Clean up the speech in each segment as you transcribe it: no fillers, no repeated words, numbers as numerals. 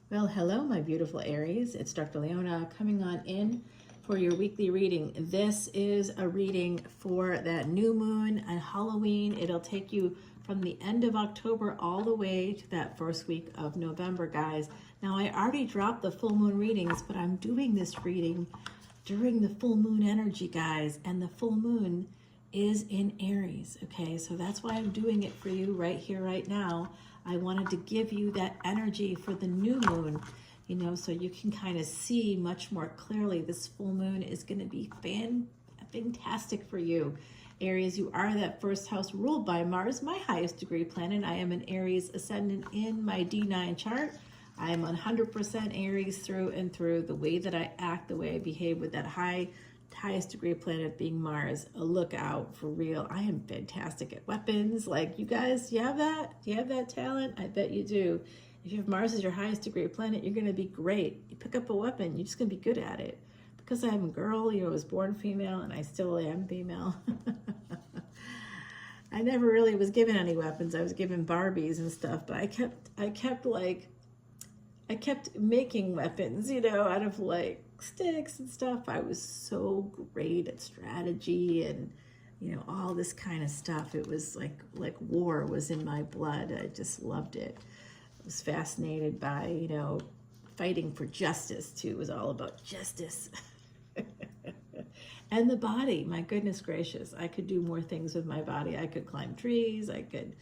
Well, hello, my beautiful Aries. It's Dr. Leona coming on in for your weekly reading. This is a reading for that new moon and Halloween. It'll take you from the end of October all the way to that first week of November, guys. Now, I already dropped the full moon readings, but I'm doing this reading during the full moon energy, guys, and the full moon is in Aries, okay? So that's why I'm doing it for you right here, right now. I wanted to give you that energy for the new moon, so you can kind of see much more clearly. This full moon is going to be fantastic for you. Aries, you are that first house ruled by Mars, my highest degree planet. I am an Aries ascendant in my D9 chart. I am 100% Aries through and through. The way that I act, the way I behave with that highest degree planet being Mars. Look out, for real. I am fantastic at weapons. Like, you guys, you have that? Do you have that talent? I bet you do. If you have Mars as your highest degree planet, you're going to be great. You pick up a weapon, you're just going to be good at it. Because I'm a girl, I was born female, and I still am female. I never really was given any weapons. I was given Barbies and stuff, but I kept making weapons, out of like sticks and stuff. I was so great at strategy and, all this kind of stuff. It was like war was in my blood. I just loved it. I was fascinated by, fighting for justice too. It was all about justice. And the body, my goodness gracious, I could do more things with my body. I could climb trees. I could,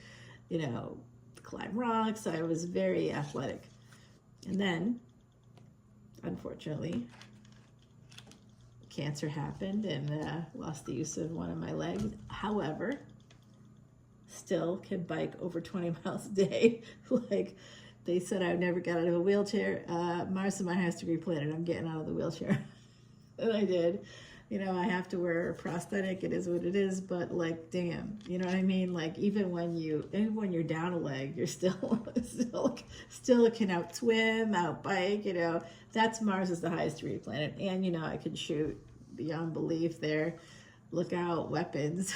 climb rocks. I was very athletic. And then, unfortunately, cancer happened and lost the use of one of my legs. However, still can bike over 20 miles a day. Like they said, I never got out of a wheelchair. Mars is my highest degree planet. I'm getting out of the wheelchair. And I did. I have to wear a prosthetic. It is what it is. But like, damn, you know what I mean? Like even when you're down a leg, you're still can out swim, out bike. That's Mars is the highest degree planet. And I can shoot beyond belief there. Look out, weapons,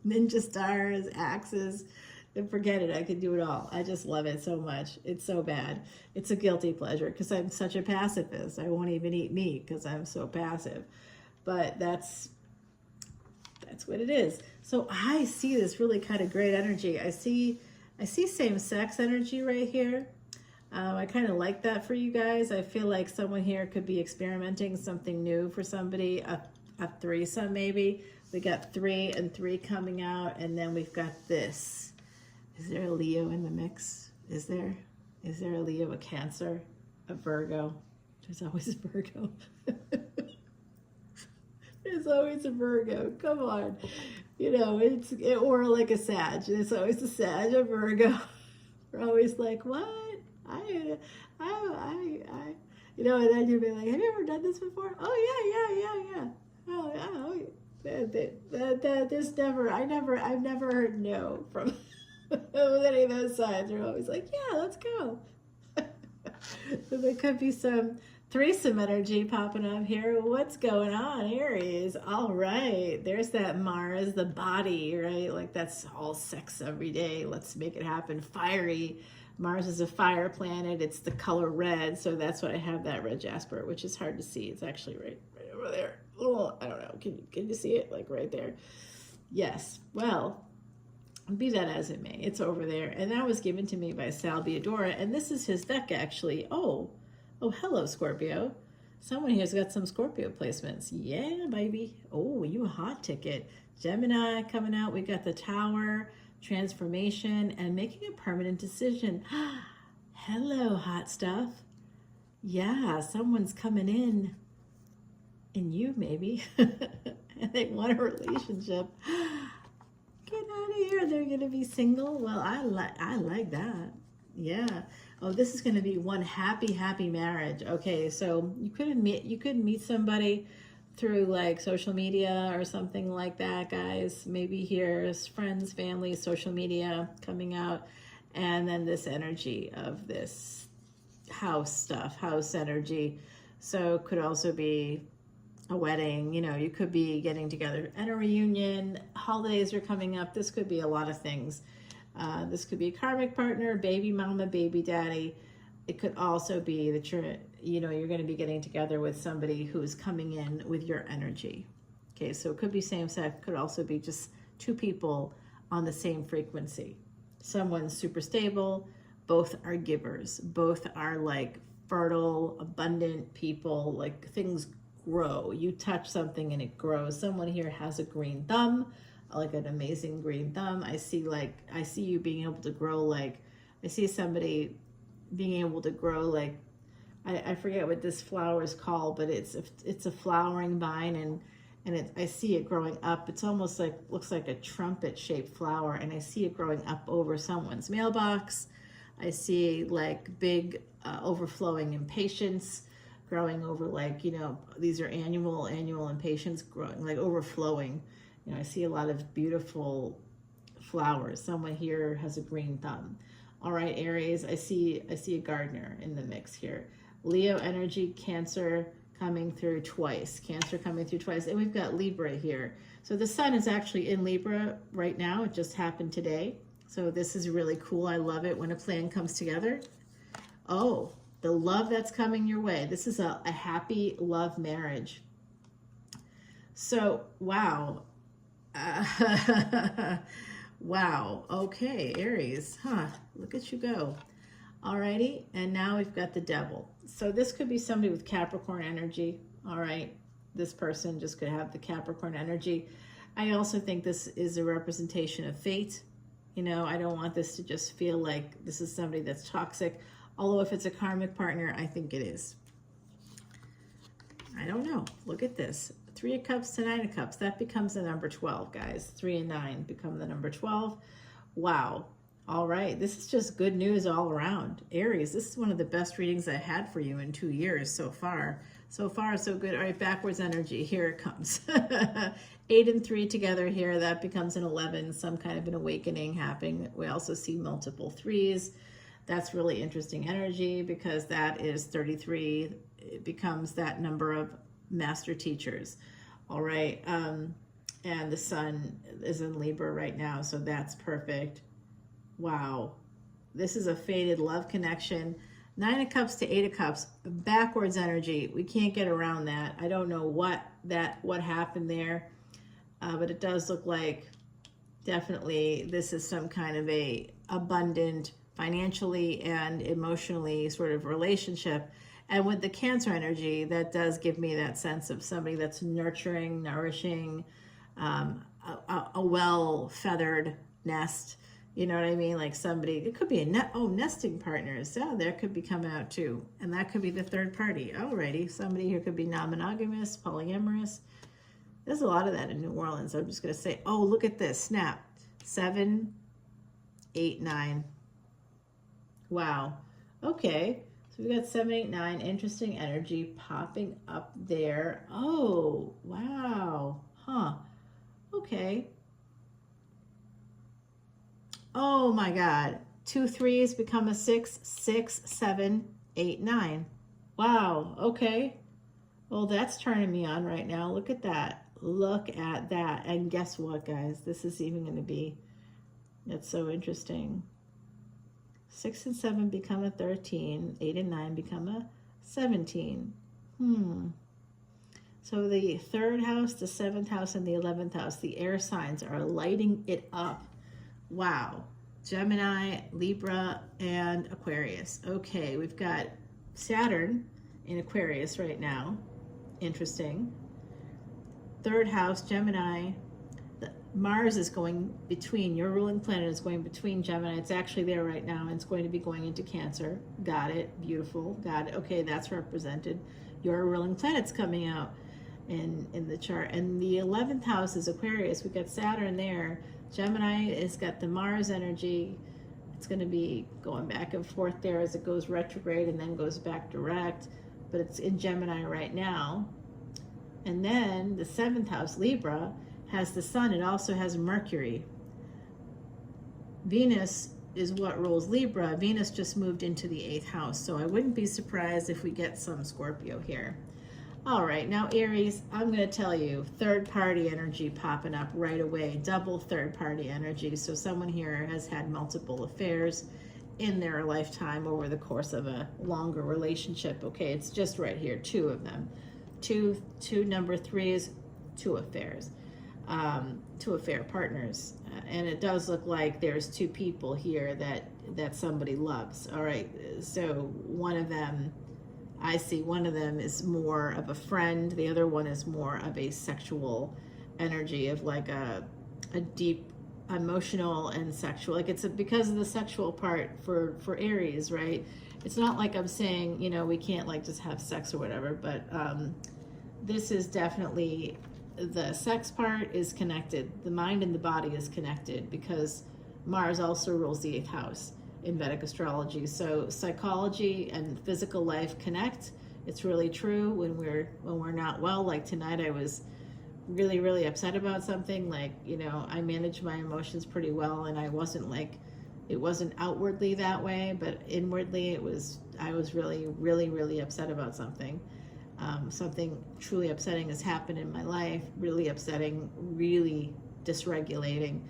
ninja stars, axes. And forget it. I can do it all. I just love it so much. It's so bad. It's a guilty pleasure because I'm such a pacifist. I won't even eat meat because I'm so passive. But that's what it is. So I see this really kind of great energy. I see same-sex energy right here. I kind of like that for you guys. I feel like someone here could be experimenting something new for somebody, a threesome maybe. We got 3 and 3 coming out, and then we've got this. Is there a Leo in the mix? Is there a Leo, a Cancer, a Virgo? There's always a Virgo. There's always a Virgo. Come on. Or like a Sag. There's always a Sag, a Virgo. We're always like, what? And then you'll be like, have you ever done this before? Oh, yeah. Oh, yeah. I've never heard no from any of those signs. They're always like, yeah, let's go. So there could be some threesome energy popping up here. What's going on, Aries? All right, there's that Mars, the body, right? Like that's all sex every day. Let's make it happen. Fiery. Mars is a fire planet. It's the color red, so that's why I have that red jasper, which is hard to see. It's actually right over there. Oh, I don't know. Can you see it? Like right there. Yes. Well, be that as it may, it's over there. And that was given to me by Sal Biadora, and this is his deck actually. Oh, hello, Scorpio. Someone here's got some Scorpio placements. Yeah, baby. Oh, you a hot ticket. Gemini coming out. We got the Tower, transformation, and making a permanent decision. Hello, hot stuff. Yeah, someone's coming in you maybe. And they want a relationship. Get out of here. They're going to be single. Well, I like that. Yeah. Oh, this is going to be one happy marriage. Okay, so you could meet somebody through like social media or something like that, guys. Maybe here's friends, family, social media coming out, and then this energy of this house stuff, house energy. So it could also be a wedding, you could be getting together at a reunion, holidays are coming up. This could be a lot of things. This could be a karmic partner, baby mama, baby daddy, it could also be that you're going to be getting together with somebody who's coming in with your energy. Okay, so it could be same sex, could also be just two people on the same frequency. Someone's super stable, both are givers, both are like fertile, abundant people, like things grow. You touch something and it grows. Someone here has a green thumb, like an amazing green thumb. I see you being able to grow, like I see somebody being able to grow, like I forget what this flower is called, but it's a flowering vine, and I see it growing up. It's almost like, looks like a trumpet shaped flower, and I see it growing up over someone's mailbox. I see like big overflowing impatience growing over, like, these are annual impatience growing, like overflowing. I see a lot of beautiful flowers. Someone here has a green thumb. All right, Aries, I see a gardener in the mix here. Leo energy, Cancer coming through twice. Cancer coming through twice. And we've got Libra here. So the sun is actually in Libra right now. It just happened today. So this is really cool. I love it when a plan comes together. Oh, the love that's coming your way. This is a happy love marriage. So, wow. Wow. Okay, Aries. Look at you go. Alrighty, and now we've got the Devil. So this could be somebody with Capricorn energy. All right, this person just could have the Capricorn energy. I also think this is a representation of fate. I don't want this to just feel like this is somebody that's toxic. Although if it's a karmic partner, I think it is. I don't know. Look at this. 3 of Cups to 9 of Cups. That becomes the number 12, guys. 3 and 9 become the number 12. Wow. All right. This is just good news all around. Aries, this is one of the best readings I had for you in 2 years so far. So far, so good. All right, backwards energy. Here it comes. 8 and 3 together here. That becomes an 11. Some kind of an awakening happening. We also see multiple 3s. That's really interesting energy because that is 33. It becomes that number of master teachers. All right. And the sun is in Libra right now, so that's perfect. Wow. This is a fated love connection. 9 of Cups to 8 of Cups, backwards energy. We can't get around that. I don't know what happened there, but it does look like definitely this is some kind of a abundant, financially and emotionally sort of relationship. And with the Cancer energy, that does give me that sense of somebody that's nurturing, nourishing, a well-feathered nest. You know what I mean? Like somebody, it could be nesting partners. Yeah, that could be coming out too. And that could be the third party. Alrighty, somebody here could be non-monogamous, polyamorous. There's a lot of that in New Orleans. I'm just going to say, oh, look at this. Snap. 7, 8, 9. Wow. Okay. So we got 7, 8, 9. Interesting energy popping up there. Oh, wow. Huh. Okay. Oh my God. 2 3s become a 6, 6, 7, 8, 9. Wow. Okay. Well, that's turning me on right now. Look at that. Look at that. And guess what, guys? This is even going to be, that's so interesting. 6 and 7 become a 13. 8 and 9 become a 17. So the 3rd house, the 7th house, and the 11th house, the air signs are lighting it up. Wow. Gemini, Libra, and Aquarius. Okay, we've got Saturn in Aquarius right now. Interesting. 3rd house, Gemini. Mars is going between, your ruling planet is going between Gemini. It's actually there right now, and it's going to be going into Cancer. Got it. Beautiful. Got it. Okay, that's represented. Your ruling planet's coming out in the chart. And the 11th house is Aquarius. We've got Saturn there. Gemini has got the Mars energy. It's going to be going back and forth there as it goes retrograde and then goes back direct. But it's in Gemini right now. And then the 7th house, Libra, has the sun. It also has Mercury. Venus is what rules Libra. Venus just moved into the 8th house. So I wouldn't be surprised if we get some Scorpio here. All right, now Aries, I'm going to tell you, third party energy popping up right away, double third party energy. So someone here has had multiple affairs in their lifetime over the course of a longer relationship. Okay, it's just right here, 2 of them. Two number 3s, 2 affairs. 2 affair partners. And it does look like there's 2 people here that somebody loves. All right, so one of them, I see one of them is more of a friend. The other one is more of a sexual energy, of like a deep emotional and sexual, like it's because of the sexual part for Aries, right? It's not like I'm saying, you know, we can't like just have sex or whatever, but this is definitely, the sex part is connected. The mind and the body is connected because Mars also rules the 8th house in Vedic astrology. So psychology and physical life connect. It's really true when we're not well. Like tonight, I was really upset about something. Like, you know, I managed my emotions pretty well, and I wasn't like, it wasn't outwardly that way, but inwardly I was really upset about something. Something truly upsetting has happened in my life, really upsetting, really dysregulating,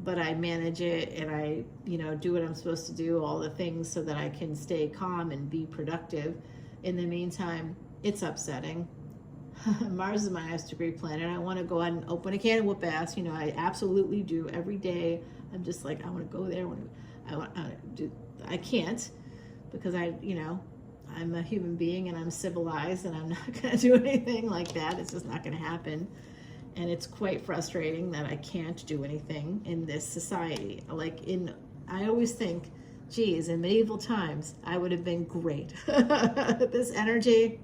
but I manage it, and I, you know, do what I'm supposed to do, all the things so that I can stay calm and be productive. In the meantime, it's upsetting. Mars is my highest degree planet. I want to go out and open a can of whoop ass. You know, I absolutely do every day. I'm just like, I want to go there. I can't, because I'm a human being and I'm civilized, and I'm not going to do anything like that. It's just not going to happen. And it's quite frustrating that I can't do anything in this society. I always think, geez, in medieval times, I would have been great. This energy,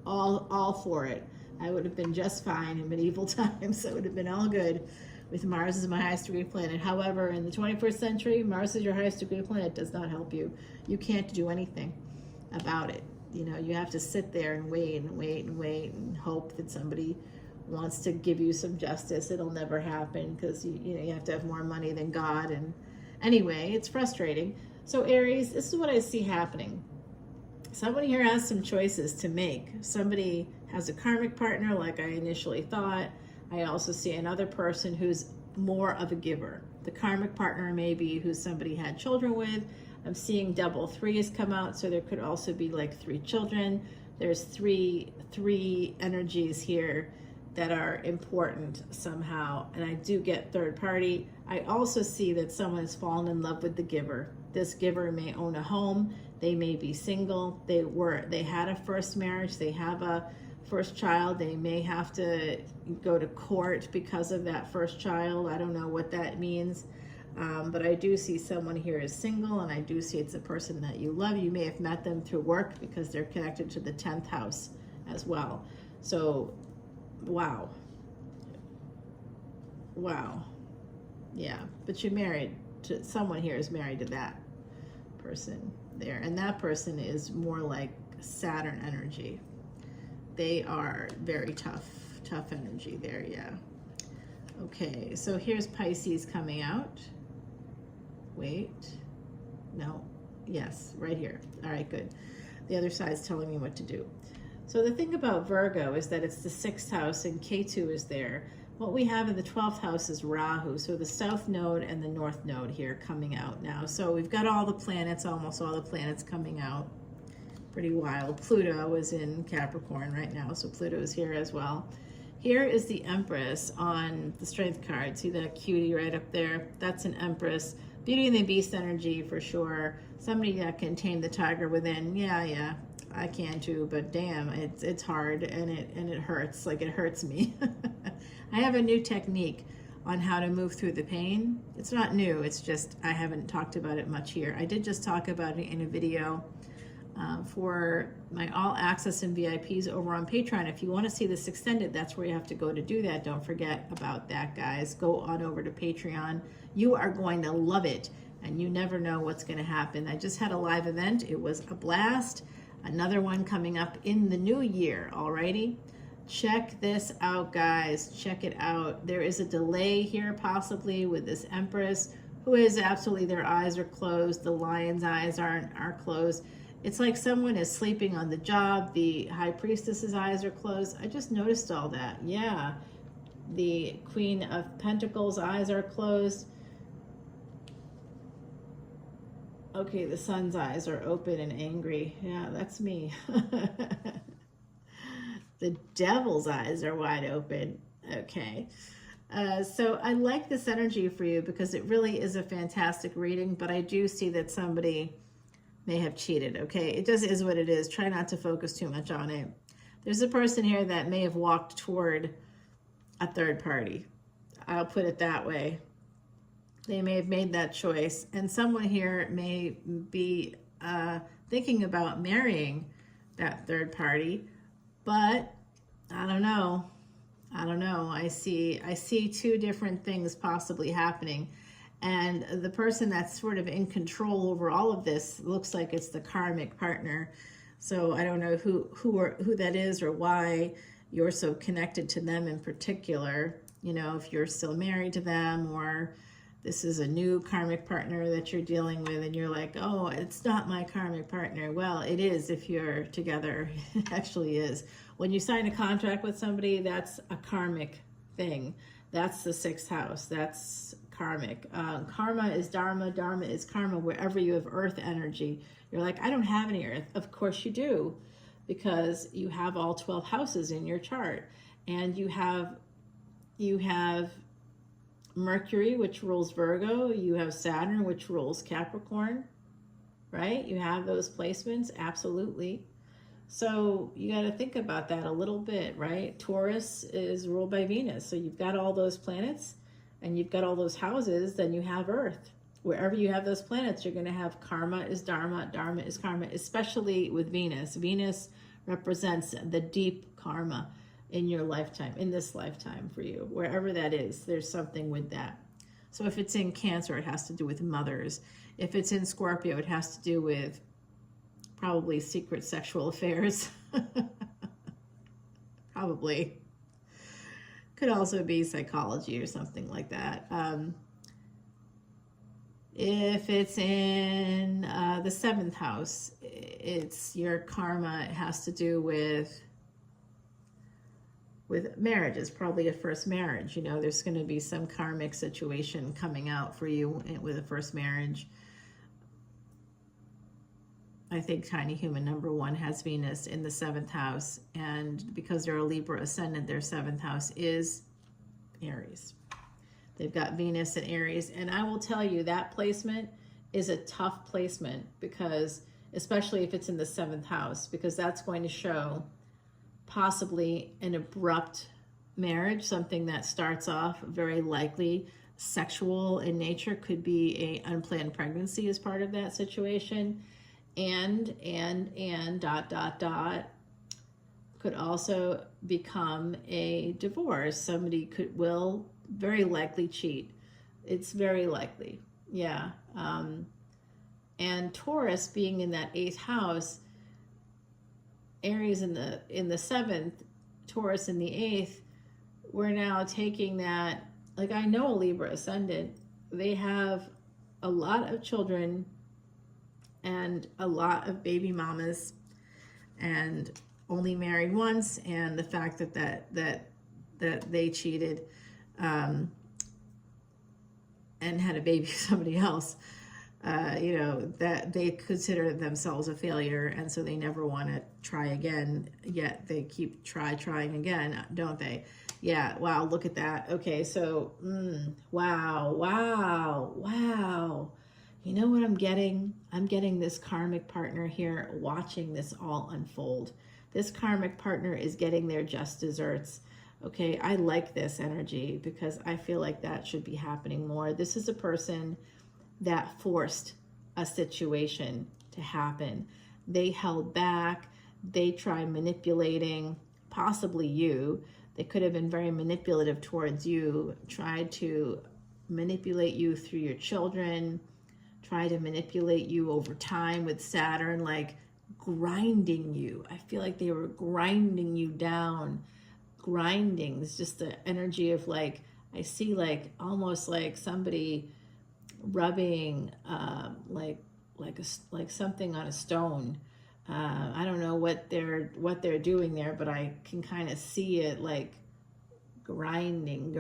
all for it. I would have been just fine in medieval times. I would have been all good with Mars as my highest degree planet. However, in the 21st century, Mars is your highest degree planet does not help you. You can't do anything about it. You know, you have to sit there and wait and hope that somebody wants to give you some justice. It'll never happen because you have to have more money than God. And anyway, it's frustrating. So Aries, this is what I see happening. Somebody here has some choices to make. Somebody has a karmic partner like I initially thought. I also see another person who's more of a giver. The karmic partner may be who somebody had children with. I'm seeing double 3s come out, so there could also be like 3 children. There's three energies here that are important somehow, and I do get third party. I also see that someone has fallen in love with the giver. This giver may own a home. They may be single. They had a first marriage. They have a first child. They may have to go to court because of that first child. I don't know what that means. But I do see someone here is single, and I do see it's a person that you love. You may have met them through work because they're connected to the 10th house as well. So, wow. Yeah, but you're married to someone here is married to that person there, and that person is more like Saturn energy. They are very tough energy there, yeah. Okay, so here's Pisces coming out. Wait, no, yes, right here. All right, good. The other side's telling me what to do. So the thing about Virgo is that it's the 6th house and Ketu is there. What we have in the 12th house is Rahu, so the south node and the north node here coming out now. So we've got all the planets, almost all the planets coming out. Pretty wild. Pluto is in Capricorn right now, so Pluto is here as well. Here is the Empress on the Strength card. See that cutie right up there? That's an Empress. Beauty and the Beast energy for sure. Somebody that can tame the tiger within. Yeah, I can too, but damn, it's hard and it hurts. Like, it hurts me. I have a new technique on how to move through the pain. It's not new, it's just I haven't talked about it much here. I did just talk about it in a video for my all access and VIPs over on Patreon. If you want to see this extended, that's where you have to go to do that. Don't forget about that, guys. Go on over to Patreon. You are going to love it, and you never know what's going to happen. I just had a live event. It was a blast. Another one coming up in the new year. Alrighty, check this out, guys. Check it out. There is a delay here possibly with this Empress, who is absolutely, their eyes are closed. The lion's eyes are closed. It's like someone is sleeping on the job. The High Priestess's eyes are closed. I just noticed all that. Yeah, the Queen of Pentacles' eyes are closed. Okay, the sun's eyes are open and angry. Yeah, that's me. The devil's eyes are wide open. Okay. So I like this energy for you because it really is a fantastic reading, but I do see that somebody may have cheated, okay? It just is what it is. Try not to focus too much on it. There's a person here that may have walked toward a third party. I'll put it that way. They may have made that choice, and someone here may be thinking about marrying that third party, but I don't know. I see two different things possibly happening, and the person that's sort of in control over all of this looks like it's the karmic partner. So I don't know who that is or why you're so connected to them in particular. You know, if you're still married to them, or this is a new karmic partner that you're dealing with and you're like, oh, it's not my karmic partner. Well, it is if you're together. It actually is. When you sign a contract with somebody, that's a karmic thing. That's the sixth house. That's karmic. Karma is dharma. Dharma is karma. Wherever you have earth energy, you're like, I don't have any earth. Of course you do, because you have all 12 houses in your chart. And you have Mercury, which rules Virgo. You have Saturn, which rules Capricorn, right? You have those placements, absolutely. So you got to think about that a little bit, right? Taurus is ruled by Venus. So you've got all those planets and you've got all those houses, then you have Earth. Wherever you have those planets, you're going to have karma is dharma, dharma is karma, especially with Venus. Venus represents the deep karma in your lifetime, in this lifetime for you. Wherever that is, there's something with that. So if it's in Cancer, it has to do with mothers. If it's in Scorpio, it has to do with probably secret sexual affairs. Probably. Could also be psychology or something like that. If it's in the seventh house, it's your karma. It has to do with marriage. It's probably a first marriage. You know, there's going to be some karmic situation coming out for you with a first marriage. I think Tiny Human number 1 has Venus in the 7th house, and because they're a Libra ascendant, their 7th house is Aries. They've got Venus in Aries, and I will tell you that placement is a tough placement, because especially if it's in the 7th house, because that's going to show possibly an abrupt marriage, something that starts off very likely sexual in nature. Could be a unplanned pregnancy as part of that situation, and could also become a divorce. Somebody will very likely cheat. It's very likely, yeah. And Taurus being in that 8th house, Aries in the 7th, Taurus in the 8th, we're now taking that, like, I know a Libra ascendant, they have a lot of children and a lot of baby mamas, and only married once, and the fact that they cheated and had a baby with somebody else, you know, that they consider themselves a failure, and so they never want to try again, yet they keep trying again, don't they? Yeah, wow, look at that. Okay, so, wow. You know what I'm getting? I'm getting this karmic partner here watching this all unfold. This karmic partner is getting their just desserts. Okay, I like this energy because I feel like that should be happening more. This is a person that forced a situation to happen. They held back. They tried manipulating, possibly you. They could have been very manipulative towards you, tried to manipulate you through your children, try to manipulate you over time with Saturn, like grinding you. I feel like they were grinding you down. Grinding is just the energy of, like, I see like almost like somebody rubbing like something on a stone. I don't know what they're doing there, but I can kind of see it, like grinding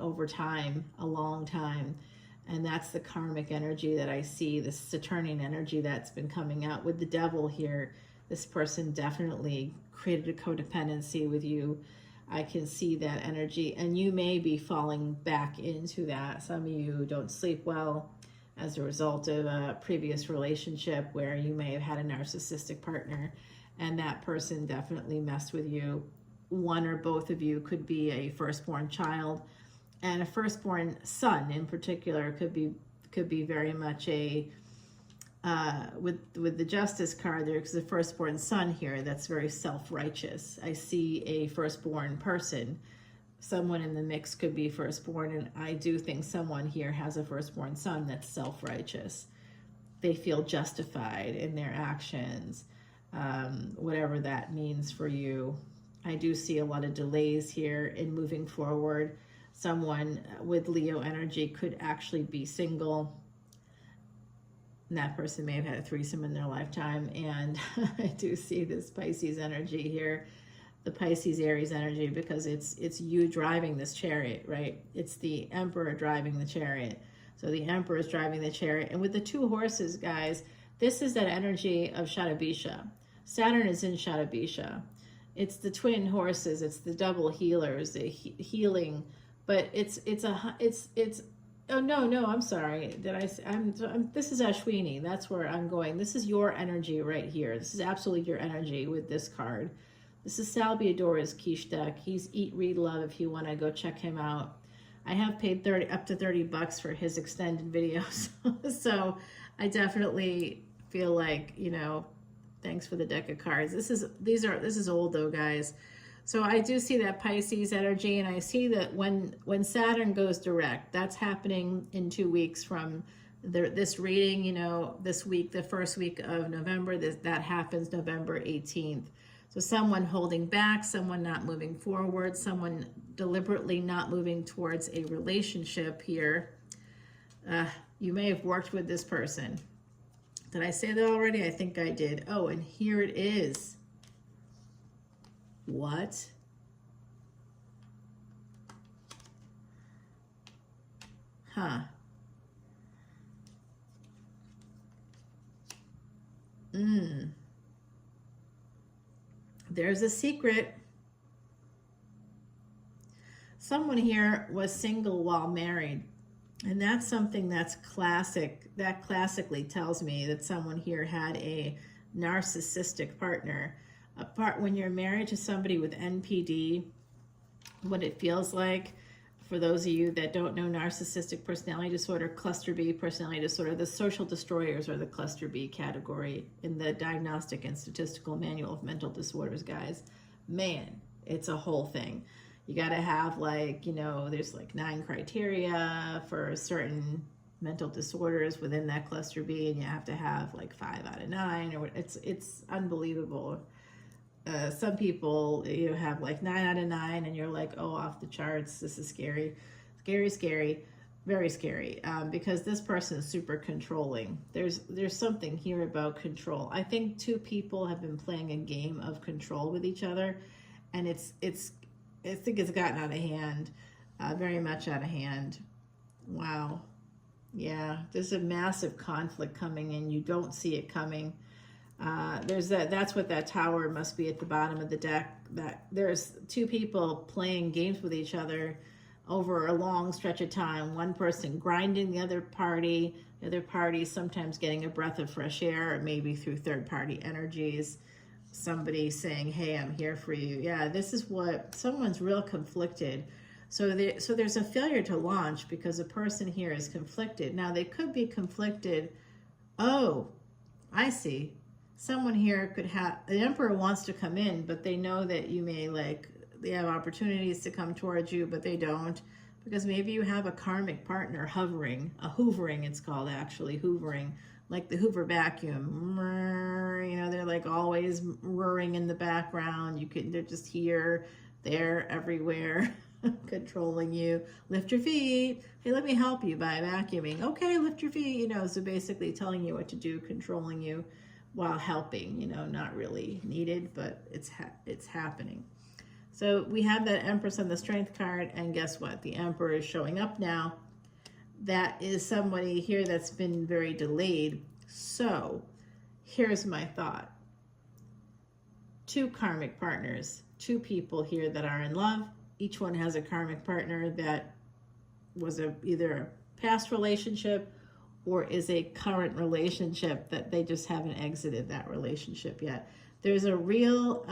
over time, a long time. And that's the karmic energy that I see, this Saturnian energy that's been coming out with the devil here. This person definitely created a codependency with you. I can see that energy, and you may be falling back into that. Some of you don't sleep well as a result of a previous relationship where you may have had a narcissistic partner, and that person definitely messed with you. One or both of you could be a firstborn child, and a firstborn son in particular could be very much a with the justice card. There's a firstborn son here that's very self-righteous. I see a firstborn person. Someone in the mix could be firstborn, and I do think someone here has a firstborn son that's self-righteous. They feel justified in their actions, whatever that means for you. I do see a lot of delays here in moving forward. Someone with Leo energy could actually be single. And that person may have had a threesome in their lifetime. And I do see this Pisces energy here, the Pisces Aries energy, because it's you driving this chariot, right? It's the Emperor driving the chariot. So the Emperor is driving the chariot. And with the two horses, guys, this is that energy of Shatabisha. Saturn is in Shatabisha. It's the twin horses. It's the double healers, the healing. But it's oh no, I'm sorry. This is Ashwini. That's where I'm going. This is your energy right here. This is absolutely your energy with this card. This is Salviadora's quiche deck. He's Eat, Read, Love if you want to go check him out. I have paid up to $30 for his extended videos. So I definitely feel like, thanks for the deck of cards. This is old though, guys. So I do see that Pisces energy, and I see that when Saturn goes direct, that's happening in 2 weeks from this reading, this week, the first week of November, that happens November 18th. So someone holding back, someone not moving forward, someone deliberately not moving towards a relationship here. You may have worked with this person. Did I say that already? I think I did. Oh, and here it is. What? Huh. There's a secret. Someone here was single while married. And that's something that's classic. That classically tells me that someone here had a narcissistic partner. When you're married to somebody with NPD, what it feels like, for those of you that don't know narcissistic personality disorder, cluster B personality disorder, the social destroyers are the cluster B category in the Diagnostic and Statistical Manual of Mental Disorders, guys. Man, it's a whole thing. You got to have there's 9 criteria for certain mental disorders within that cluster B, and you have to have 5 out of 9, or it's unbelievable. Some people have 9 out of 9, and you're like, oh, off the charts. This is scary, very scary, because this person is super controlling. There's something here about control. I think 2 people have been playing a game of control with each other, and I think it's gotten out of hand, very much out of hand. Wow. Yeah, there's a massive conflict coming in. You don't see it coming. That's what that tower must be at the bottom of the deck. That there's 2 people playing games with each other over a long stretch of time. One person grinding the other party sometimes getting a breath of fresh air, or maybe through third-party energies. Somebody saying, hey, I'm here for you. Yeah, this is what someone's real conflicted. So there's a failure to launch because a person here is conflicted. Now they could be conflicted. Oh, I see. Someone here could have, the Emperor wants to come in, but they know that you may they have opportunities to come towards you, but they don't, because maybe you have a karmic partner hovering, a hoovering, it's called actually, hoovering, like the Hoover vacuum. They're always whirring in the background. They're just here, there, everywhere, controlling you. Lift your feet. Hey, let me help you by vacuuming. Okay, lift your feet. So basically telling you what to do, controlling you while helping. Not really needed, but it's happening. So we have that Empress on the Strength card, and guess what? The Emperor is showing up now. that is somebody here that's been very delayed. So here's my thought. Two karmic partners, two people here that are in love. Each one has a karmic partner that was either a past relationship or is a current relationship that they just haven't exited that relationship yet. There's a real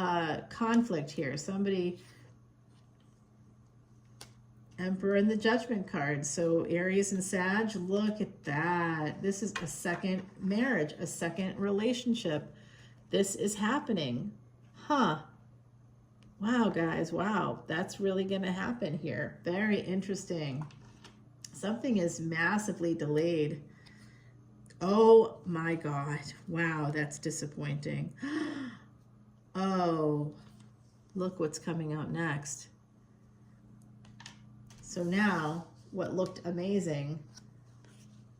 conflict here. Somebody, Emperor in the Judgment card. So Aries and Sag, look at that. This is a second marriage, a second relationship. This is happening. Huh. Wow, guys. Wow. That's really going to happen here. Very interesting. Something is massively delayed. Oh my God. Wow, that's disappointing. Oh, look what's coming out next. So now, what looked amazing,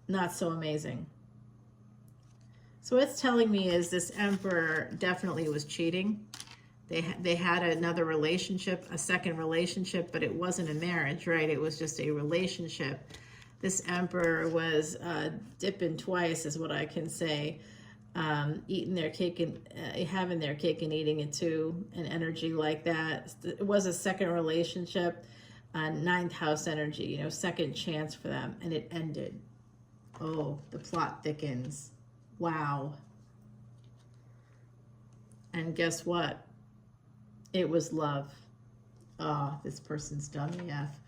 not so amazing. So what it's telling me is this Emperor definitely was cheating. They had another relationship, a second relationship, but it wasn't a marriage, right? It was just a relationship. This Emperor was dipping twice, is what I can say. Eating their cake and having their cake and eating it too, an energy like that. It was a second relationship, ninth house energy, you know, second chance for them, and it ended. Oh, the plot thickens. Wow. And guess what? It was love. Oh, this person's done AF.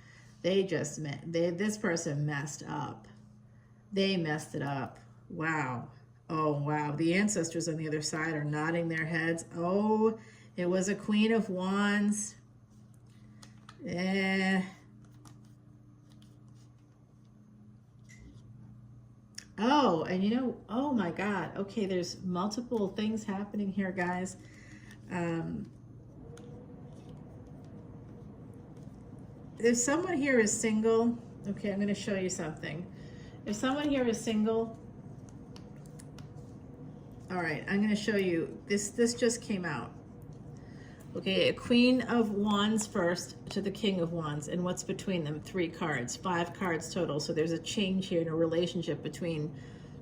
This person messed up. They messed it up. Wow. Oh, wow. The ancestors on the other side are nodding their heads. Oh, it was a Queen of Wands. Oh, and you know, oh my God. Okay, there's multiple things happening here, guys. If someone here is single, okay, I'm going to show you something. If someone here is single, all right, I'm going to show you, this just came out. Okay, a Queen of Wands first to the King of Wands, and what's between them? 3 cards, 5 cards total. So there's a change here in a relationship between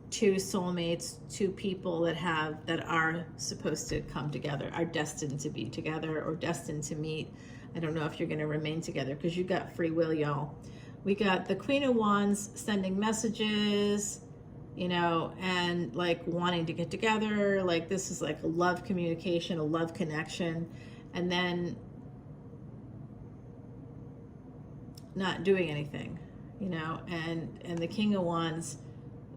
two soulmates, two people that are supposed to come together, are destined to be together or destined to meet. I don't know if you're going to remain together because you got free will, y'all. We got the Queen of Wands sending messages, you know, and like wanting to get together. Like this is like a love communication, a love connection, and then not doing anything, you know, and the King of Wands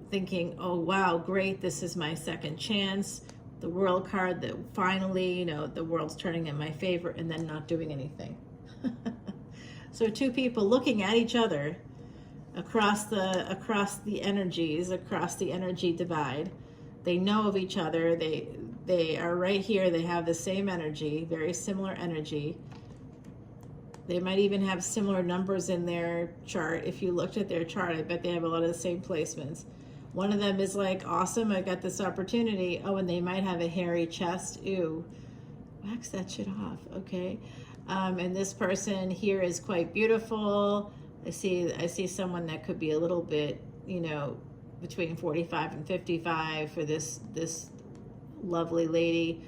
thinking, oh, wow, great, this is my second chance. The World card that finally, you know, the world's turning in my favor, and then not doing anything. So two people looking at each other across the energies, across the energy divide. They know of each other. They are right here. They have the same energy, very similar energy. They might even have similar numbers in their chart. If you looked at their chart, I bet they have a lot of the same placements. One of them is like, awesome, I got this opportunity. Oh, and they might have a hairy chest. Ew, wax that shit off, okay? And this person here is quite beautiful. I see someone that could be a little bit, you know, between 45 and 55 for this lovely lady.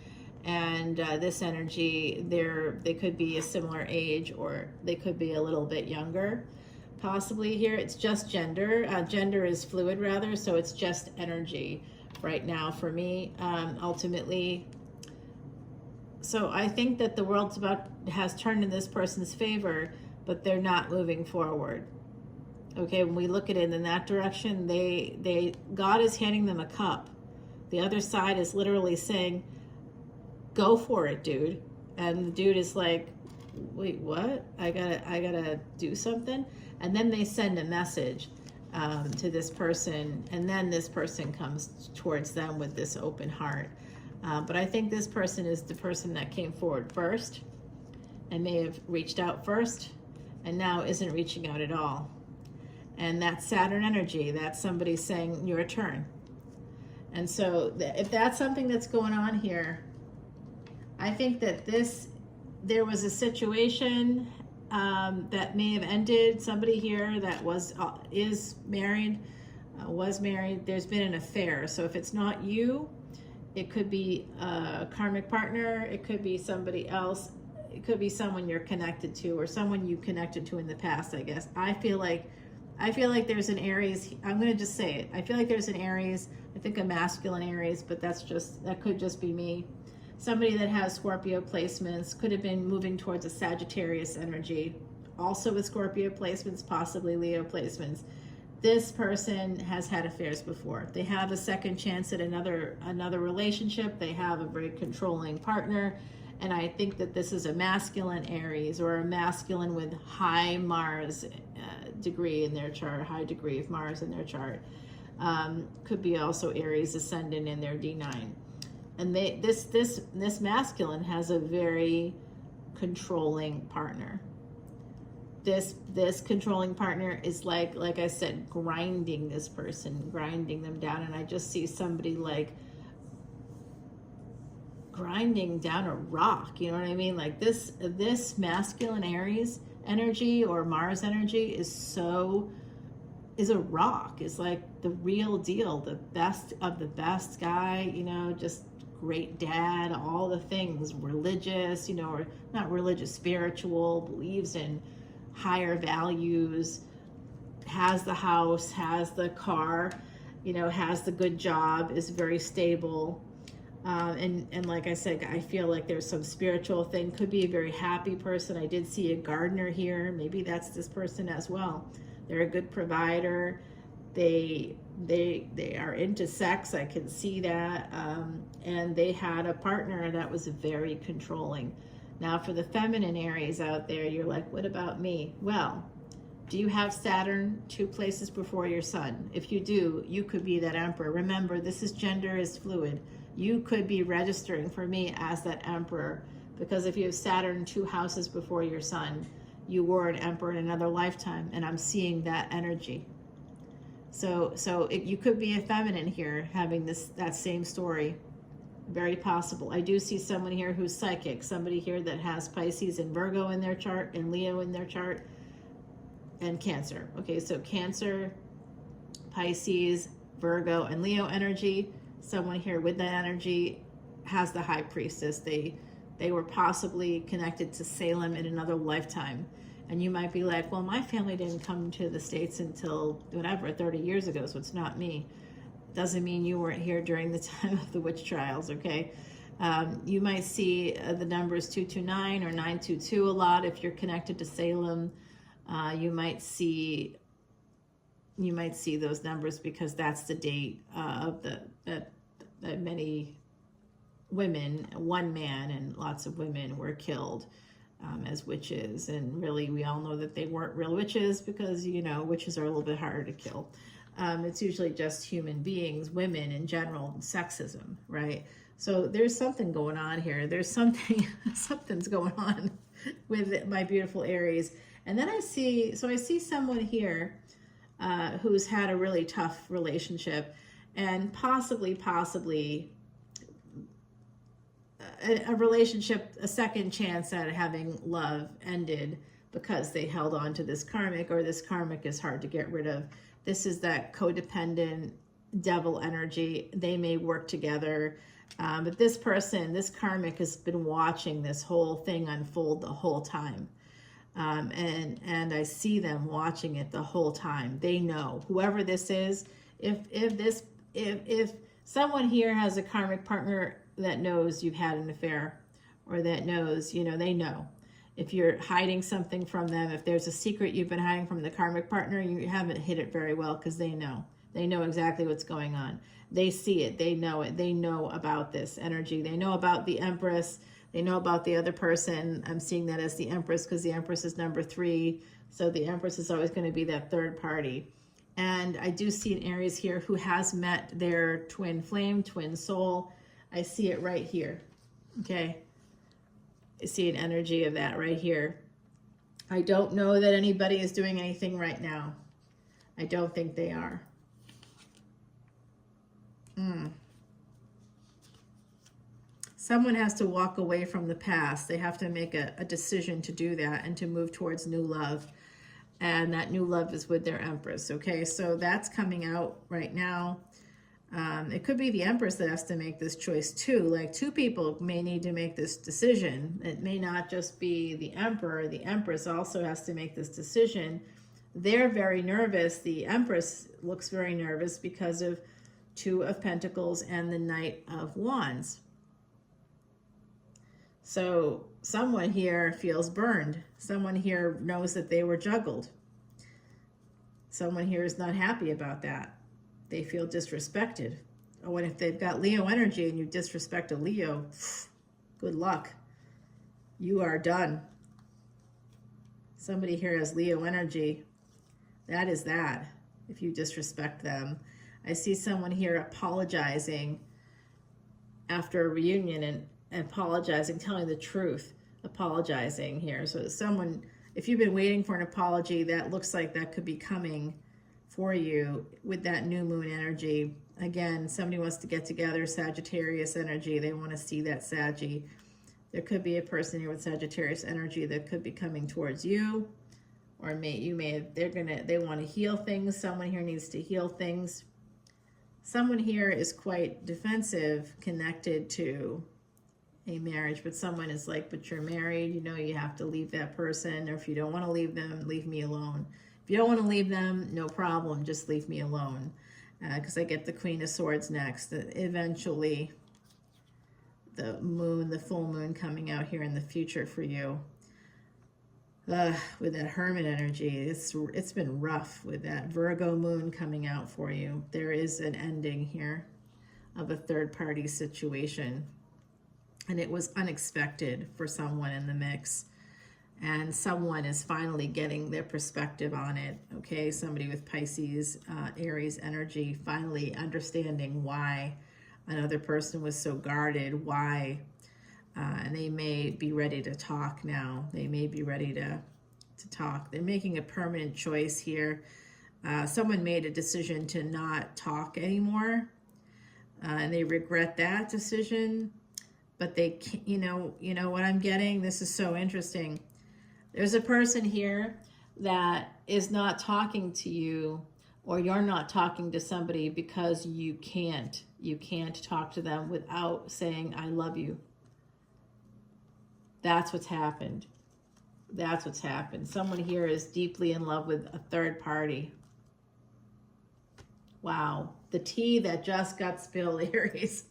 And this energy, they could be a similar age, or they could be a little bit younger. Possibly here, it's just gender. Gender is fluid rather, so it's just energy right now for me, ultimately. So I think that the world's has turned in this person's favor, but they're not moving forward. Okay, when we look at it in that direction, God is handing them a cup. The other side is literally saying, go for it, dude. And the dude is like, wait, what? I gotta do something? And then they send a message to this person, and then this person comes towards them with this open heart. But I think this person is the person that came forward first and may have reached out first and now isn't reaching out at all. And that's Saturn energy. That's somebody saying, your turn. And so if that's something that's going on here, I think that there was a situation that may have ended. Somebody here that is married, was married. There's been an affair. So if it's not you, it could be a karmic partner. It could be somebody else. It could be someone you're connected to, or someone you connected to in the past, I guess. I feel like there's an Aries. I'm going to just say it. I feel like there's an Aries. I think a masculine Aries, but that could just be me. Somebody that has Scorpio placements, could have been moving towards a Sagittarius energy. Also with Scorpio placements, possibly Leo placements. This person has had affairs before. They have a second chance at another relationship. They have a very controlling partner. And I think that this is a masculine Aries, or a masculine with high Mars degree in their chart, high degree of Mars in their chart. Could be also Aries ascendant in their D9. And this masculine has a very controlling partner. This controlling partner is like I said, grinding this person, grinding them down. And I just see somebody like grinding down a rock, you know what I mean? Like this masculine Aries energy or Mars energy is a rock. It's like the real deal, the best of the best guy, you know, just great dad, all the things, religious, you know, or not religious, spiritual, believes in higher values, has the house, has the car, you know, has the good job, is very stable. And like I said, I feel like there's some spiritual thing. Could be a very happy person. I did see a gardener here. Maybe that's this person as well. They're a good provider. They are into sex. I can see that. And they had a partner that was very controlling. Now for the feminine Aries out there, you're like, what about me? Well, do you have Saturn 2 places before your sun? If you do, you could be that emperor. Remember, gender is fluid. You could be registering for me as that emperor, because if you have Saturn 2 houses before your sun, you were an emperor in another lifetime, and I'm seeing that energy. So you could be a feminine here having that same story. Very possible. I do see someone here who's psychic, somebody here that has Pisces and Virgo in their chart and Leo in their chart and Cancer. Okay, so Cancer, Pisces, Virgo, and Leo energy. Someone here with that energy has the High Priestess. They were possibly connected to Salem in another lifetime. And you might be like, well, my family didn't come to the States until whatever, 30 years ago, so it's not me. Doesn't mean you weren't here during the time of the witch trials, okay? You might see the numbers 229 or 922 a lot if you're connected to Salem. You might see those numbers because that's the date of that many women, one man and lots of women were killed as witches. And really, we all know that they weren't real witches because, you know, witches are a little bit harder to kill. It's usually just human beings, women in general, sexism, right? So there's something going on here. There's something's going on with my beautiful Aries. And then I see someone here who's had a really tough relationship, and possibly a relationship, a second chance at having love ended because they held on to this karmic, or this karmic is hard to get rid of. This is that codependent devil energy. They may work together, but this person, this karmic, has been watching this whole thing unfold the whole time. And I see them watching it the whole time. They know, whoever this is, if someone here has a karmic partner that knows you've had an affair, or that knows, you know, they know. If you're hiding something from them, if there's a secret you've been hiding from the karmic partner, you haven't hid it very well, because they know. They know exactly what's going on. They see it. They know it. They know about this energy. They know about the Empress. They know about the other person. I'm seeing that as the Empress because the Empress is number 3. So the Empress is always going to be that third party. And I do see an Aries here who has met their twin flame, twin soul. I see it right here. Okay. I see an energy of that right here. I don't know that anybody is doing anything right now. I don't think they are. Someone has to walk away from the past. They have to make a decision to do that and to move towards new love. And that new love is with their Empress. Okay, so that's coming out right now. It could be the Empress that has to make this choice too. Like two people may need to make this decision. It may not just be the Emperor. The Empress also has to make this decision. They're very nervous. The Empress looks very nervous because of Two of Pentacles and the Knight of Wands. So someone here feels burned. Someone here knows that they were juggled. Someone here is not happy about that. They feel disrespected. Oh, and if they've got Leo energy and you disrespect a Leo, good luck. You are done. Somebody here has Leo energy. That is that, if you disrespect them. I see someone here apologizing after a reunion and apologizing, telling the truth, apologizing here. So someone, if you've been waiting for an apology, that looks like that could be coming for you with that new moon energy. Again, somebody wants to get together, Sagittarius energy. They want to see that Saggy. There could be a person here with Sagittarius energy that could be coming towards you, or they want to heal things. Someone here needs to heal things. Someone here is quite defensive, connected to a marriage, but someone is like, but you're married, you know, you have to leave that person, or if you don't want to leave them, leave me alone. If you don't want to leave them, no problem, just leave me alone. Because I get the Queen of Swords next. Eventually, the moon, the full moon coming out here in the future for you. With that Hermit energy, it's been rough with that Virgo moon coming out for you. There is an ending here of a third-party situation. And it was unexpected for someone in the mix. And someone is finally getting their perspective on it, okay? Somebody with Pisces, Aries energy, finally understanding why another person was so guarded, why, and they may be ready to talk now. They may be ready to talk. They're making a permanent choice here. Someone made a decision to not talk anymore, and they regret that decision, but they can't, you know what I'm getting? This is so interesting. There's a person here that is not talking to you, or you're not talking to somebody because you can't talk to them without saying, I love you. That's what's happened. That's what's happened. Someone here is deeply in love with a third party. Wow. The tea that just got spilled, Aries.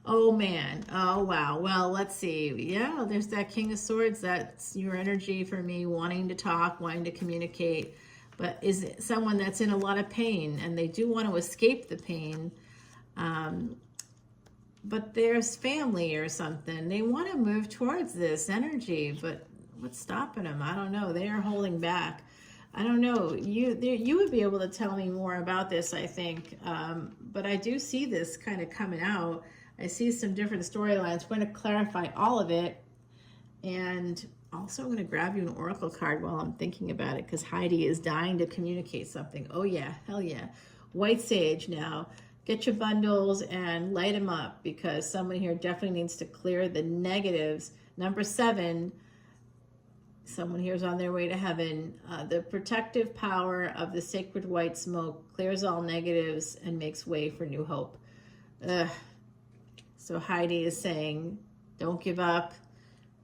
Oh, man. Oh, wow. Well, let's see. Yeah, there's that King of Swords. That's your energy for me, wanting to talk, wanting to communicate. But is it someone that's in a lot of pain, and they do want to escape the pain, but there's family or something. They want to move towards this energy, but what's stopping them? I don't know. They are holding back. I don't know. You would be able to tell me more about this, I think. But I do see this kind of coming out. I see some different storylines. I'm going to clarify all of it. And also I'm going to grab you an oracle card while I'm thinking about it, because Heidi is dying to communicate something. Oh yeah, hell yeah. White Sage now. Get your bundles and light them up, because someone here definitely needs to clear the negatives. Number 7, someone here is on their way to heaven. The protective power of the sacred white smoke clears all negatives and makes way for new hope. So Heidi is saying, don't give up.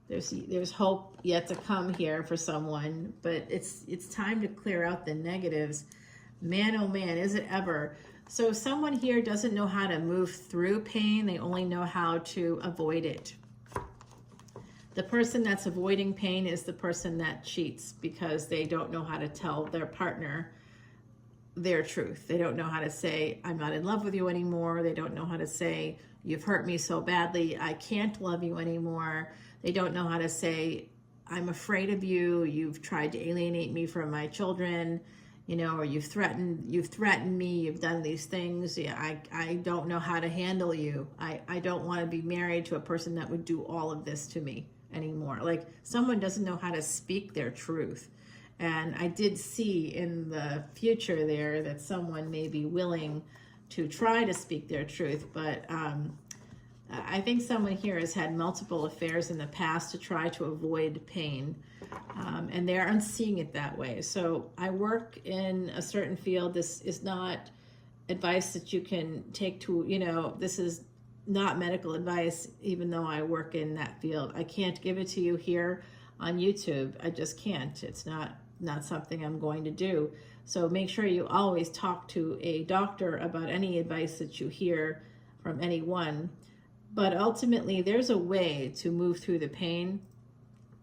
There's hope yet to come here for someone, but it's time to clear out the negatives. Man, oh man, is it ever. So someone here doesn't know how to move through pain. They only know how to avoid it. The person that's avoiding pain is the person that cheats, because they don't know how to tell their partner their truth. They don't know how to say, I'm not in love with you anymore. They don't know how to say, you've hurt me so badly, I can't love you anymore. They don't know how to say, I'm afraid of you. You've tried to alienate me from my children, or you've threatened me. You've done these things. Yeah, I don't know how to handle you. I don't want to be married to a person that would do all of this to me anymore. Like, someone doesn't know how to speak their truth. And I did see in the future there that someone may be willing to try to speak their truth, but I think someone here has had multiple affairs in the past to try to avoid pain, and they aren't seeing it that way. So I work in a certain field. This is not advice that you can take to, this is not medical advice, even though I work in that field. I can't give it to you here on YouTube. I just can't. It's not something I'm going to do. So make sure you always talk to a doctor about any advice that you hear from anyone. But ultimately, there's a way to move through the pain,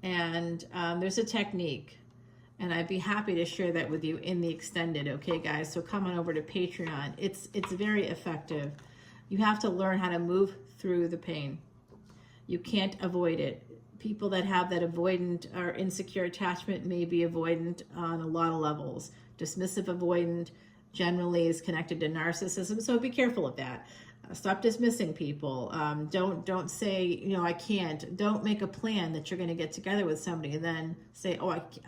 and there's a technique. And I'd be happy to share that with you in the extended, okay, guys? So come on over to Patreon. It's very effective. You have to learn how to move through the pain. You can't avoid it. People that have that avoidant or insecure attachment may be avoidant on a lot of levels. Dismissive avoidant generally is connected to narcissism, so be careful of that. Stop dismissing people. Don't say, I can't. Don't make a plan that you're going to get together with somebody and then say,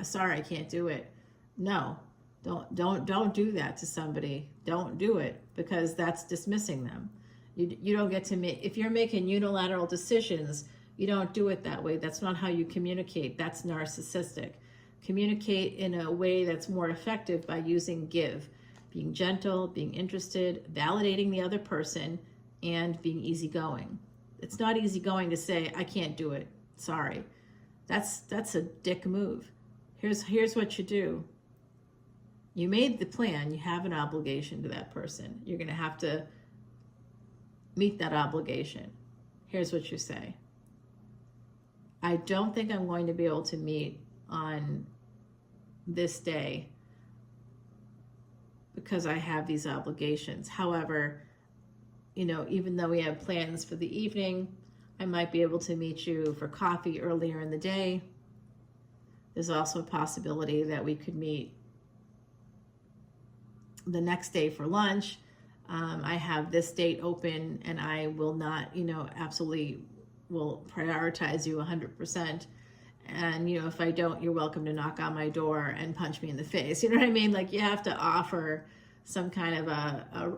sorry, I can't do it. No, don't do that to somebody. Don't do it, because that's dismissing them. You don't get to make, if you're making unilateral decisions, you don't do it that way. That's not how you communicate. That's narcissistic. Communicate in a way that's more effective by using give. Being gentle, being interested, validating the other person, and being easygoing. It's not easygoing to say, I can't do it. Sorry. That's a dick move. Here's what you do. You made the plan. You have an obligation to that person. You're going to have to meet that obligation. Here's what you say. I don't think I'm going to be able to meet on this day because I have these obligations. However, even though we have plans for the evening, I might be able to meet you for coffee earlier in the day. There's also a possibility that we could meet the next day for lunch. I have this date open, and I will not, absolutely will prioritize you 100%. And, if I don't, you're welcome to knock on my door and punch me in the face. You know what I mean? Like, you have to offer some kind of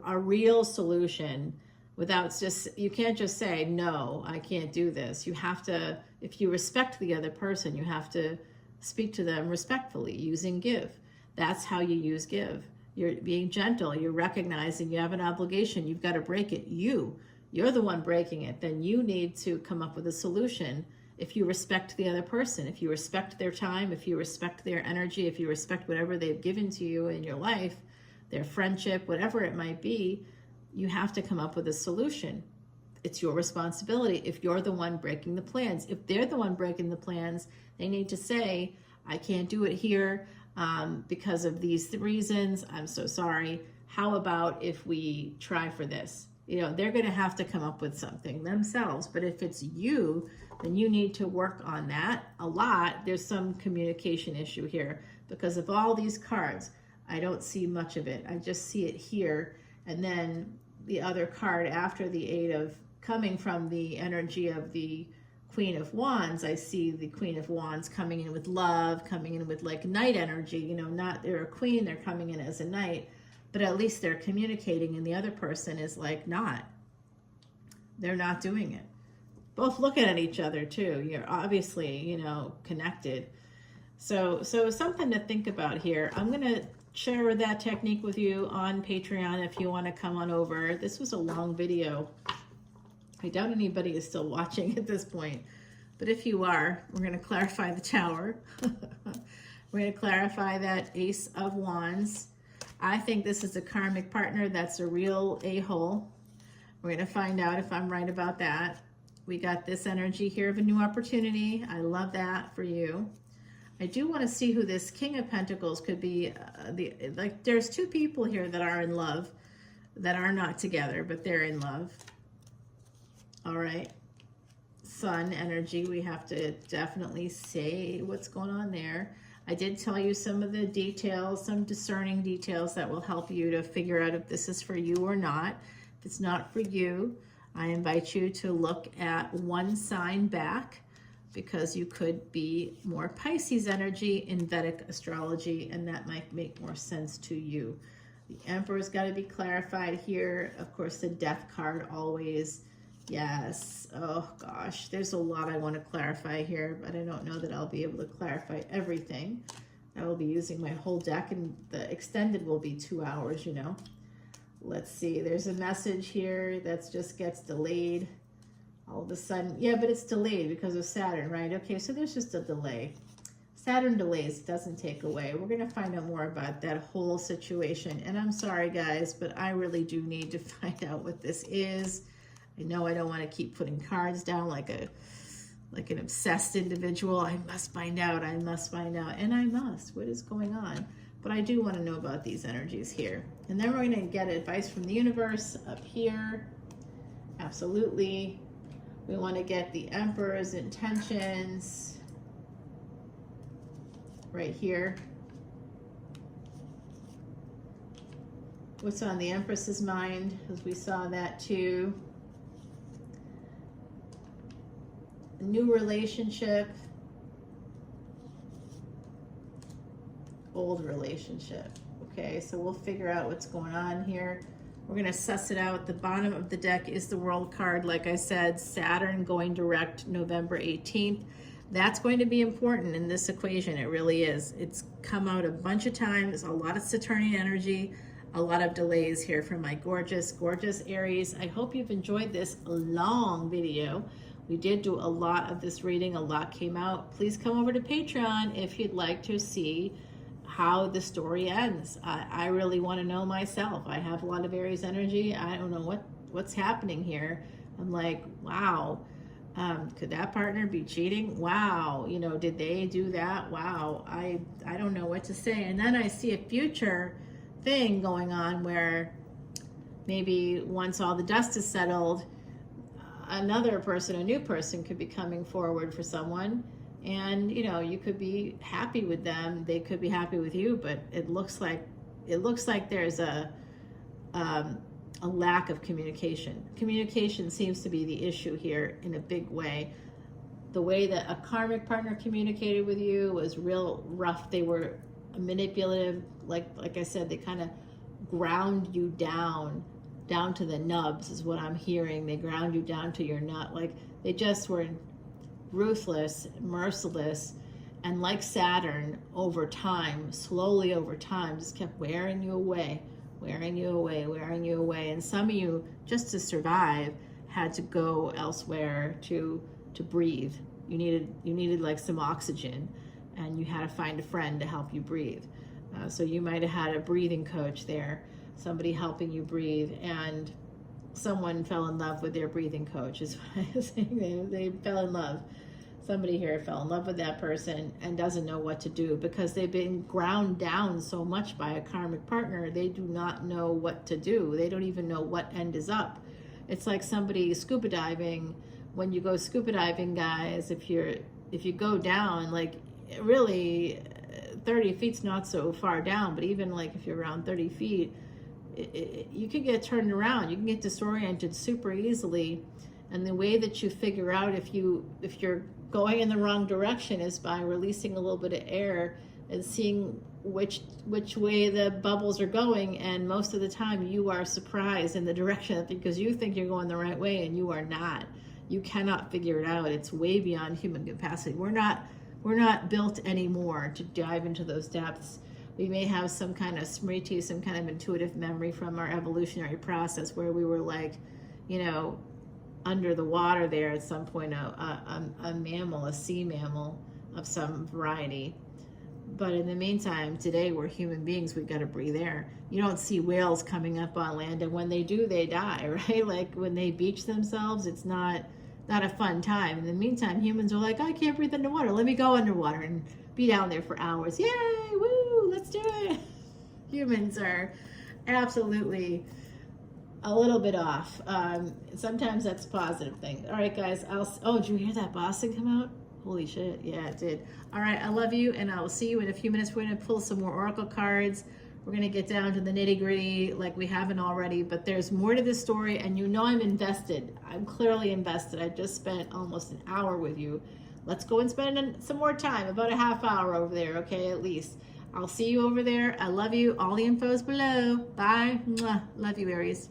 a real solution without you can't just say, no, I can't do this. You have to, if you respect the other person, you have to speak to them respectfully using give. That's how you use give. You're being gentle. You're recognizing you have an obligation. You've got to break it. You're the one breaking it. Then you need to come up with a solution. If you respect the other person, if you respect their time, if you respect their energy, if you respect whatever they've given to you in your life, their friendship, whatever it might be, you have to come up with a solution. It's your responsibility if you're the one breaking the plans. If they're the one breaking the plans, they need to say, I can't do it here because of these reasons. I'm so sorry. How about if we try for this? They're going to have to come up with something themselves. But if it's you, then you need to work on that a lot. There's some communication issue here because of all these cards. I don't see much of it. I just see it here. And then the other card after the Eight of, coming from the energy of the Queen of Wands, I see the Queen of Wands coming in with love, coming in with like knight energy. Not they're a queen, they're coming in as a knight. But at least they're communicating, and the other person is like not. They're not doing it. Both looking at each other too. You're obviously, connected. So something to think about here. I'm going to share that technique with you on Patreon if you want to come on over. This was a long video. I doubt anybody is still watching at this point. But if you are, we're going to clarify the Tower. We're going to clarify that Ace of Wands. I think this is a karmic partner that's a real a-hole. We're going to find out if I'm right about that. We got this energy here of a new opportunity. I love that for you. I do want to see who this King of Pentacles could be. There's two people here that are in love, that are not together, but they're in love. All right. Sun energy. We have to definitely say what's going on there. I did tell you some of the details, some discerning details that will help you to figure out if this is for you or not. If it's not for you, I invite you to look at one sign back, because you could be more Pisces energy in Vedic astrology, and that might make more sense to you. The Emperor's got to be clarified here. Of course, the Death card always Yes. Oh gosh, there's a lot I want to clarify here, but I don't know that I'll be able to clarify everything. I will be using my whole deck, and the extended will be 2 hours, you know. Let's see, there's a message here that just gets delayed all of a sudden. Yeah, but it's delayed because of Saturn, right? Okay, so there's just a delay. Saturn delays, doesn't take away. We're going to find out more about that whole situation. And I'm sorry, guys, but I really do need to find out what this is. I know I don't want to keep putting cards down like an obsessed individual. I must find out. I must find out. And I must. What is going on? But I do want to know about these energies here. And then we're going to get advice from the universe up here. Absolutely. We want to get the Emperor's intentions right here. What's on the Empress's mind? Because we saw that too. A new relationship. Old relationship. Okay, so we'll figure out what's going on here. We're going to suss it out. The bottom of the deck is the World card. Like I said, Saturn going direct November 18th. That's going to be important in this equation. It really is. It's come out a bunch of times. A lot of Saturnian energy, a lot of delays here from my gorgeous, gorgeous Aries. I hope you've enjoyed this long video. We did do a lot of this reading. A lot came out. Please come over to Patreon if you'd like to see how the story ends. I really want to know myself. I have a lot of Aries energy. I don't know what's happening here. I'm like, wow. Could that partner be cheating? Wow. You know, did they do that? Wow. I don't know what to say. And then I see a future thing going on where maybe once all the dust is settled, another person, a new person could be coming forward for someone. And, you know, you could be happy with them. They could be happy with you, but it looks like there's a lack of communication. Communication seems to be the issue here in a big way. The way that a karmic partner communicated with you was real rough. They were manipulative. Like I said, they kind of ground you down to the nubs is what I'm hearing. They ground you down to your nut. Like they just were ruthless, merciless, and like Saturn, over time, slowly over time, just kept wearing you away. And some of you, just to survive, had to go elsewhere to breathe. You needed like some oxygen, and you had to find a friend to help you breathe. So you might have had a breathing coach there, somebody helping you breathe, and someone fell in love with their breathing coach. Is what I'm saying. They fell in love. Somebody here fell in love with that person and doesn't know what to do because they've been ground down so much by a karmic partner. They do not know what to do. They don't even know what end is up. It's like somebody scuba diving. When you go scuba diving, guys, if you go down, like really 30 feet's not so far down, but even like if you're around 30 feet, you can get turned around. You can get disoriented super easily. And the way that you figure out if you're going in the wrong direction is by releasing a little bit of air and seeing which way the bubbles are going. And most of the time you are surprised in the direction because you think you're going the right way and you are not. You cannot figure it out. It's way beyond human capacity. We're not built anymore to dive into those depths. We may have some kind of smriti, some kind of intuitive memory from our evolutionary process where we were like, you know, under the water there at some point, a mammal, a sea mammal of some variety. But in the meantime, today we're human beings. We've got to breathe air. You don't see whales coming up on land, and when they do, they die, right? Like when they beach themselves, it's not a fun time. In the meantime, humans are like, I can't breathe underwater. Let me go underwater and be down there for hours. Yay, woo, let's do it. Humans are absolutely a little bit off. Sometimes that's a positive thing. All right, guys. Oh, did you hear that Boston come out? Holy shit. Yeah, it did. All right, I love you, and I will see you in a few minutes. We're going to pull some more oracle cards. We're going to get down to the nitty-gritty like we haven't already, but there's more to this story, and you know I'm invested. I'm clearly invested. I just spent almost an hour with you. Let's go and spend some more time, about a half hour over there, okay, at least. I'll see you over there. I love you. All the info is below. Bye. Mwah. Love you, Aries.